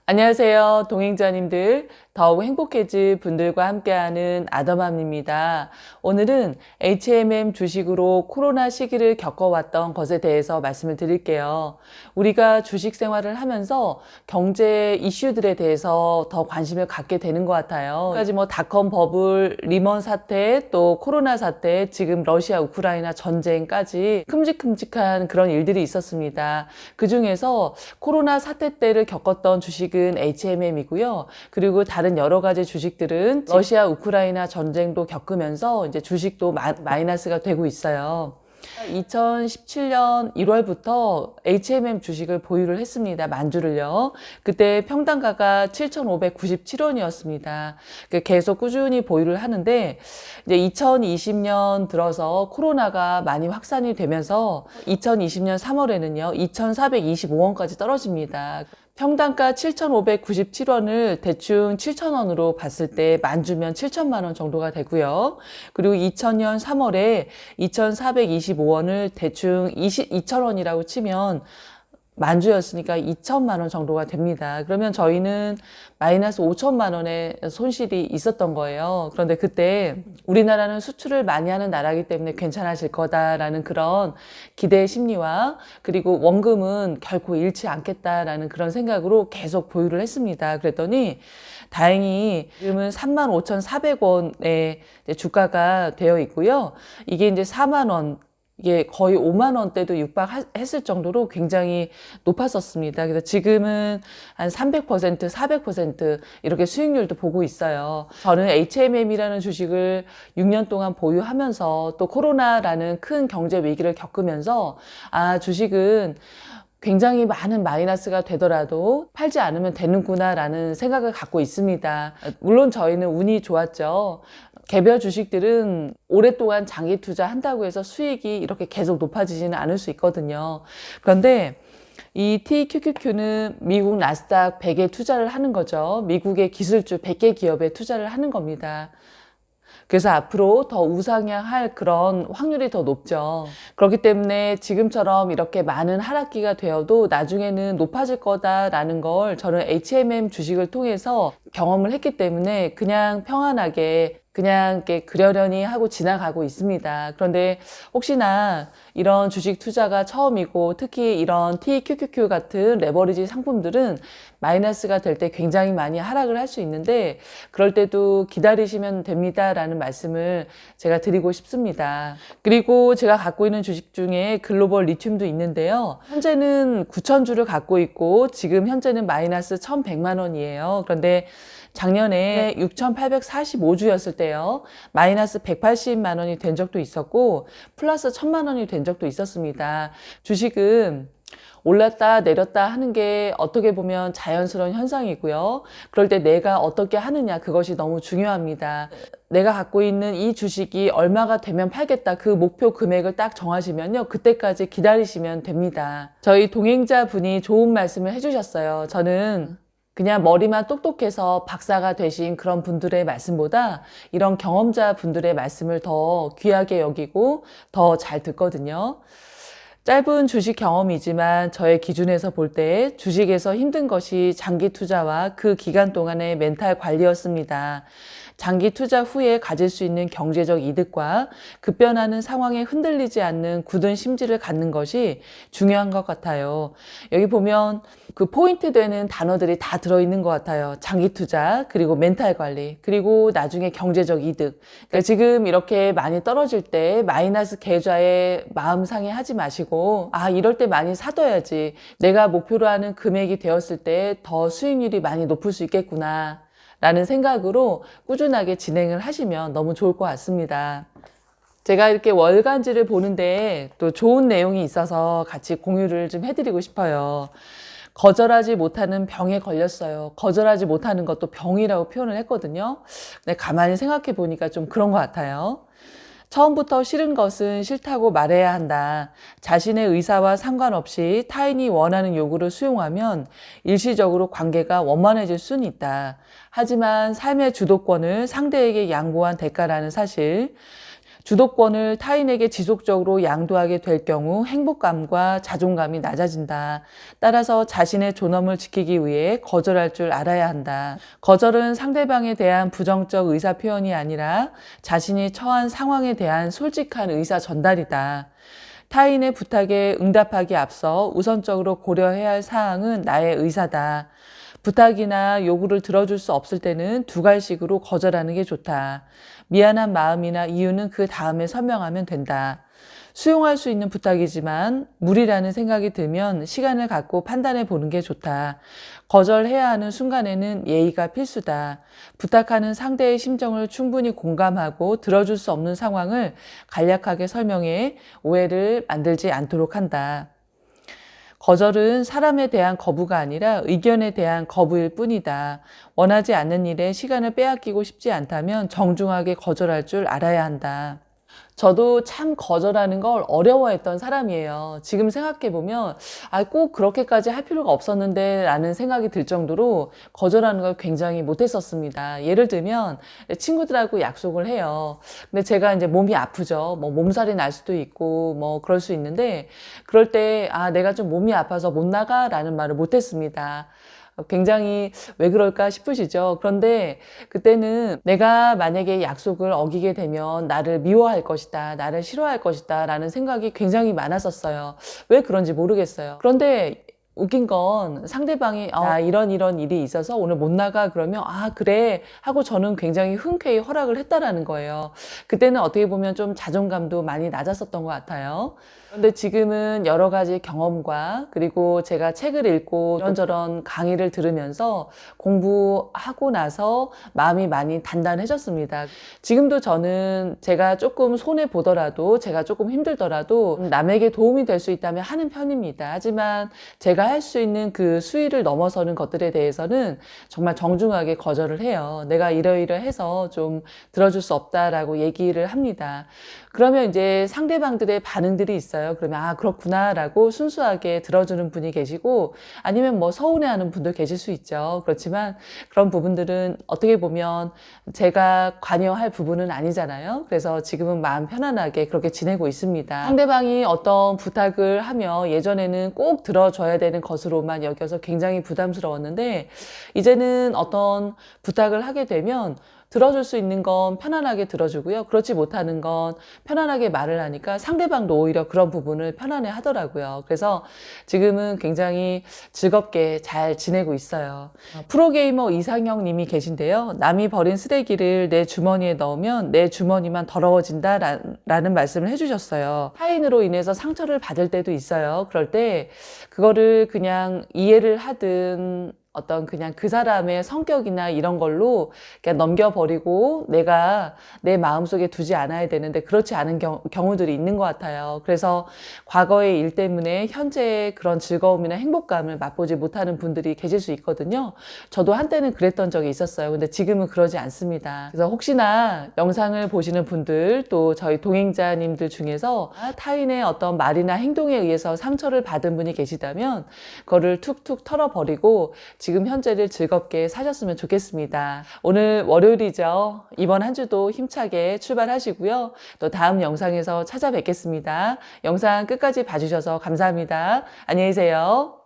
안녕하세요, 동행자님들. 더욱 행복해질 분들과 함께하는 아더맘입니다. 오늘은 HMM 주식으로 코로나 시기를 겪어왔던 것에 대해서 말씀을 드릴게요. 우리가 주식 생활을 하면서 경제 이슈들에 대해서 더 관심을 갖게 되는 것 같아요. 까지 닷컴 버블, 리먼 사태, 또 코로나 사태, 지금 러시아 우크라이나 전쟁까지 큼직큼직한 그런 일들이 있었습니다. 그 중에서 코로나 사태 때를 겪었던 주식은 HMM이고요. 그리고 다른 여러 가지 주식들은 러시아 우크라이나 전쟁도 겪으면서 이제 주식도 마이너스가 되고 있어요. 2017년 1월부터 HMM 주식을 보유를 했습니다. 만주를요. 그때 평단가가 7,597원이었습니다. 계속 꾸준히 보유를 하는데 이제 2020년 들어서 코로나가 많이 확산이 되면서 2020년 3월에는요. 2,425원까지 떨어집니다. 평단가 7,597원을 대충 7,000원으로 봤을 때 만주면 7천만 원 정도가 되고요. 그리고 2000년 3월에 2,425원을 대충 2,000원이라고 치면 만주였으니까 2천만 원 정도가 됩니다. 그러면 저희는 마이너스 5천만 원의 손실이 있었던 거예요. 그런데 그때 우리나라는 수출을 많이 하는 나라이기 때문에 괜찮아질 거다라는 그런 기대 심리와 그리고 원금은 결코 잃지 않겠다라는 그런 생각으로 계속 보유를 했습니다. 그랬더니 다행히 지금은 35,400원의 주가가 되어 있고요. 이게 이제 4만 원 이게 거의 5만 원대도 육박했을 정도로 굉장히 높았었습니다. 그래서 지금은 한 300%, 400% 이렇게 수익률도 보고 있어요. 저는 HMM이라는 주식을 6년 동안 보유하면서 또 코로나라는 큰 경제 위기를 겪으면서 주식은 굉장히 많은 마이너스가 되더라도 팔지 않으면 되는구나라는 생각을 갖고 있습니다. 물론 저희는 운이 좋았죠. 개별 주식들은 오랫동안 장기 투자한다고 해서 수익이 이렇게 계속 높아지지는 않을 수 있거든요. 그런데 이 TQQQ는 미국 나스닥 100에 투자를 하는 거죠. 미국의 기술주 100개 기업에 투자를 하는 겁니다. 그래서 앞으로 더 우상향할 그런 확률이 더 높죠. 그렇기 때문에 지금처럼 이렇게 많은 하락기가 되어도 나중에는 높아질 거다라는 걸 저는 HMM 주식을 통해서 경험을 했기 때문에 그냥 평안하게 그냥 이렇게 그러려니 하고 지나가고 있습니다. 그런데 혹시나 이런 주식 투자가 처음이고 특히 이런 TQQQ 같은 레버리지 상품들은 마이너스가 될 때 굉장히 많이 하락을 할 수 있는데 그럴 때도 기다리시면 됩니다라는 말씀을 제가 드리고 싶습니다. 그리고 제가 갖고 있는 주식 중에 글로벌 리튬도 있는데요. 현재는 9,000주를 갖고 있고 지금 현재는 마이너스 1,100만 원이에요. 그런데 작년에 6,845주였을 때요. 마이너스 180만 원이 된 적도 있었고 플러스 1,000만 원이 된 적도 있었습니다. 주식은 올랐다 내렸다 하는 게 어떻게 보면 자연스러운 현상이고요. 그럴 때 내가 어떻게 하느냐 그것이 너무 중요합니다. 내가 갖고 있는 이 주식이 얼마가 되면 팔겠다 그 목표 금액을 딱 정하시면요. 그때까지 기다리시면 됩니다. 저희 동행자 분이 좋은 말씀을 해주셨어요. 저는 그냥 머리만 똑똑해서 박사가 되신 그런 분들의 말씀보다 이런 경험자 분들의 말씀을 더 귀하게 여기고 더 잘 듣거든요. 짧은 주식 경험이지만 저의 기준에서 볼 때 주식에서 힘든 것이 장기 투자와 그 기간 동안의 멘탈 관리였습니다. 장기 투자 후에 가질 수 있는 경제적 이득과 급변하는 상황에 흔들리지 않는 굳은 심지를 갖는 것이 중요한 것 같아요. 여기 보면 그 포인트 되는 단어들이 다 들어있는 것 같아요. 장기 투자, 그리고 멘탈 관리, 그리고 나중에 경제적 이득. 그러니까 지금 이렇게 많이 떨어질 때 마이너스 계좌에 마음 상해하지 마시고 이럴 때 많이 사둬야지. 내가 목표로 하는 금액이 되었을 때 더 수익률이 많이 높을 수 있겠구나. 라는 생각으로 꾸준하게 진행을 하시면 너무 좋을 것 같습니다. 제가 이렇게 월간지를 보는데 또 좋은 내용이 있어서 같이 공유를 좀 해드리고 싶어요. 거절하지 못하는 병에 걸렸어요. 거절하지 못하는 것도 병이라고 표현을 했거든요. 근데 가만히 생각해 보니까 좀 그런 것 같아요. 처음부터 싫은 것은 싫다고 말해야 한다. 자신의 의사와 상관없이 타인이 원하는 요구를 수용하면 일시적으로 관계가 원만해질 수는 있다. 하지만 삶의 주도권을 상대에게 양보한 대가라는 사실, 주도권을 타인에게 지속적으로 양도하게 될 경우 행복감과 자존감이 낮아진다. 따라서 자신의 존엄을 지키기 위해 거절할 줄 알아야 한다. 거절은 상대방에 대한 부정적 의사 표현이 아니라 자신이 처한 상황에 대한 솔직한 의사 전달이다. 타인의 부탁에 응답하기 앞서 우선적으로 고려해야 할 사항은 나의 의사다. 부탁이나 요구를 들어줄 수 없을 때는 두 갈씩으로 거절하는 게 좋다. 미안한 마음이나 이유는 그 다음에 설명하면 된다. 수용할 수 있는 부탁이지만 무리라는 생각이 들면 시간을 갖고 판단해 보는 게 좋다. 거절해야 하는 순간에는 예의가 필수다. 부탁하는 상대의 심정을 충분히 공감하고 들어줄 수 없는 상황을 간략하게 설명해 오해를 만들지 않도록 한다. 거절은 사람에 대한 거부가 아니라 의견에 대한 거부일 뿐이다. 원하지 않는 일에 시간을 빼앗기고 싶지 않다면 정중하게 거절할 줄 알아야 한다. 저도 참 거절하는 걸 어려워했던 사람이에요. 지금 생각해보면 꼭 그렇게까지 할 필요가 없었는데 라는 생각이 들 정도로 거절하는 걸 굉장히 못했었습니다. 예를 들면 친구들하고 약속을 해요. 근데 제가 이제 몸이 아프죠. 뭐 몸살이 날 수도 있고 뭐 그럴 수 있는데 그럴 때 내가 좀 몸이 아파서 못 나가 라는 말을 못했습니다. 굉장히 왜 그럴까 싶으시죠? 그런데 그때는 내가 만약에 약속을 어기게 되면 나를 미워할 것이다, 나를 싫어할 것이다 라는 생각이 굉장히 많았었어요. 왜 그런지 모르겠어요. 그런데 웃긴 건 상대방이 이런 일이 있어서 오늘 못 나가 그러면 그래 하고 저는 굉장히 흔쾌히 허락을 했다라는 거예요. 그때는 어떻게 보면 좀 자존감도 많이 낮았었던 것 같아요. 그런데 지금은 여러 가지 경험과 그리고 제가 책을 읽고 이런저런 강의를 들으면서 공부하고 나서 마음이 많이 단단해졌습니다. 지금도 저는 제가 조금 손해보더라도 제가 조금 힘들더라도 남에게 도움이 될 수 있다면 하는 편입니다. 하지만 제가 할 수 있는 그 수위를 넘어서는 것들에 대해서는 정말 정중하게 거절을 해요. 내가 이러이러해서 좀 들어줄 수 없다라고 얘기를 합니다. 그러면 이제 상대방들의 반응들이 있어요. 그러면 그렇구나 라고 순수하게 들어주는 분이 계시고 아니면 뭐 서운해하는 분도 계실 수 있죠. 그렇지만 그런 부분들은 어떻게 보면 제가 관여할 부분은 아니잖아요. 그래서 지금은 마음 편안하게 그렇게 지내고 있습니다. 상대방이 어떤 부탁을 하며 예전에는 꼭 들어줘야 되는 것으로만 여겨서 굉장히 부담스러웠는데 이제는 어떤 부탁을 하게 되면 들어줄 수 있는 건 편안하게 들어주고요. 그렇지 못하는 건 편안하게 말을 하니까 상대방도 오히려 그런 부분을 편안해 하더라고요. 그래서 지금은 굉장히 즐겁게 잘 지내고 있어요. 프로게이머 이상형 님이 계신데요. 남이 버린 쓰레기를 내 주머니에 넣으면 내 주머니만 더러워진다 라는 말씀을 해주셨어요. 타인으로 인해서 상처를 받을 때도 있어요. 그럴 때 그거를 그냥 이해를 하든 어떤 그냥 그 사람의 성격이나 이런 걸로 그냥 넘겨버리고 내가 내 마음속에 두지 않아야 되는데 그렇지 않은 경우들이 있는 것 같아요. 그래서 과거의 일 때문에 현재의 그런 즐거움이나 행복감을 맛보지 못하는 분들이 계실 수 있거든요. 저도 한때는 그랬던 적이 있었어요. 근데 지금은 그러지 않습니다. 그래서 혹시나 영상을 보시는 분들 또 저희 동행자님들 중에서 타인의 어떤 말이나 행동에 의해서 상처를 받은 분이 계시다면 그거를 툭툭 털어버리고 지금 현재를 즐겁게 사셨으면 좋겠습니다. 오늘 월요일이죠. 이번 한 주도 힘차게 출발하시고요. 또 다음 영상에서 찾아뵙겠습니다. 영상 끝까지 봐주셔서 감사합니다. 안녕히 계세요.